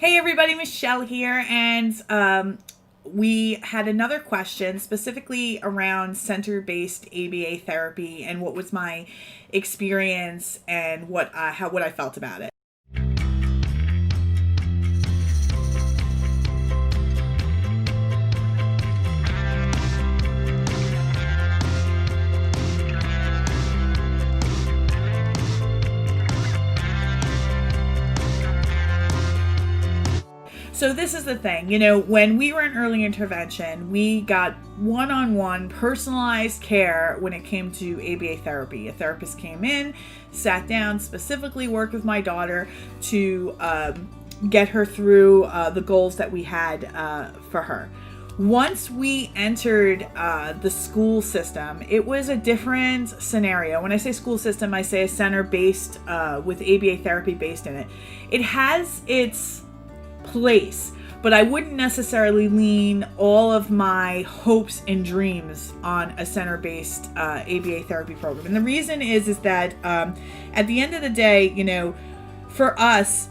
Hey everybody, Michelle here, and we had another question specifically around center-based ABA therapy and what was my experience and what I felt about it. So this is the thing, when we were in early intervention, we got one-on-one personalized care when it came to ABA therapy. A therapist came in, sat down, specifically worked with my daughter to get her through the goals that we had for her. Once we entered the school system, it was a different scenario. When I say school system, I say a center based with ABA therapy based in it. It has its place, but I wouldn't necessarily lean all of my hopes and dreams on a center-based ABA therapy program. And the reason is that at the end of the day, for us,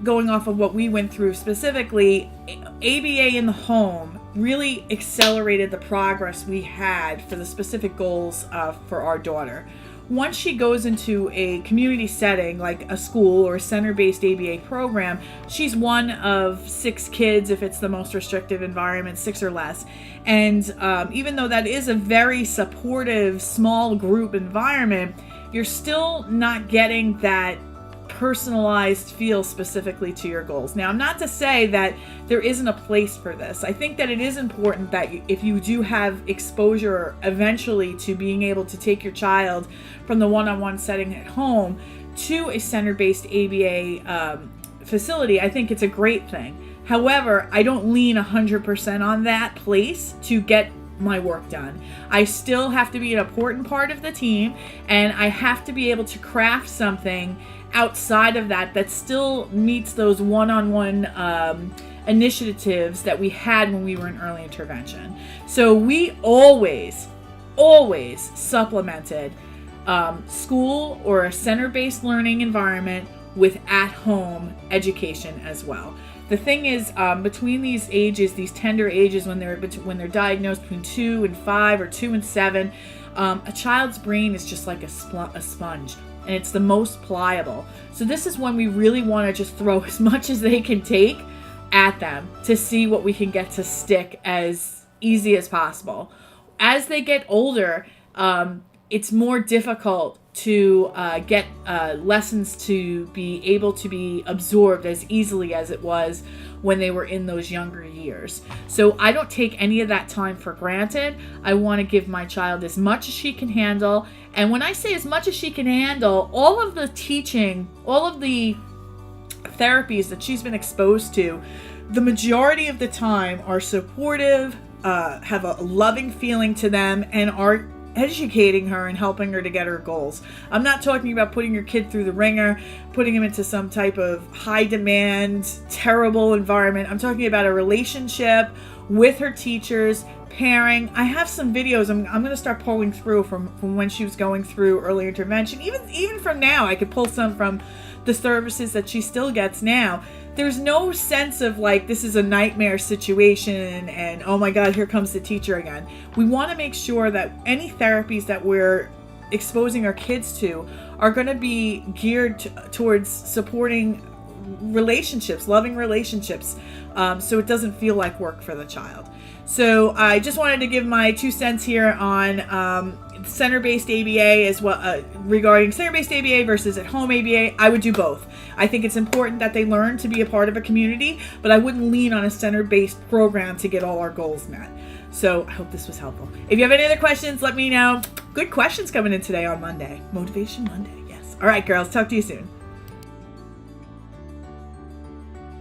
going off of what we went through specifically, ABA in the home really accelerated the progress we had for the specific goals for our daughter. Once she goes into a community setting like a school or a center-based ABA program, she's one of 6 kids if it's the most restrictive environment, 6 or less. And even though that is a very supportive small group environment, you're still not getting that personalized feel specifically to your goals. Now, I'm not to say that there isn't a place for this. I think that it is important that if you do have exposure eventually to being able to take your child from the one-on-one setting at home to a center-based ABA facility, I think it's a great thing. However, I don't lean 100% on that place to get my work done. I still have to be an important part of the team, and I have to be able to craft something outside of that still meets those one-on-one initiatives that we had when we were in early intervention. So we always supplemented school or a center-based learning environment with at-home education as well. The thing is, between these ages, these tender ages, when they're diagnosed between 2 and 5 or 2 and 7, a child's brain is just like a sponge, and it's the most pliable. So this is when we really want to just throw as much as they can take at them to see what we can get to stick as easy as possible. As they get older, it's more difficult to get lessons to be able to be absorbed as easily as it was when they were in those younger years. So I don't take any of that time for granted. I want to give my child as much as she can handle. And when I say as much as she can handle, all of the teaching, all of the therapies that she's been exposed to, the majority of the time are supportive, have a loving feeling to them, and are educating her and helping her to get her goals. I'm not talking about putting your kid through the ringer, putting him into some type of high demand, terrible environment. I'm talking about a relationship with her teachers, pairing. I have some videos I'm going to start pulling through from when she was going through early intervention. Even from now, I could pull some from the services that she still gets now. There's no sense of like this is a nightmare situation and oh my God, here comes the teacher again. We want to make sure that any therapies that we're exposing our kids to are going to be geared towards supporting relationships, loving relationships, so it doesn't feel like work for the child. So I just wanted to give my 2 cents here on center-based ABA as well, regarding center-based ABA versus at-home ABA. I would do both. I think it's important that they learn to be a part of a community, but I wouldn't lean on a center-based program to get all our goals met. So I hope this was helpful. If you have any other questions, let me know. Good questions coming in today on Monday. Motivation Monday, yes. All right, girls, talk to you soon.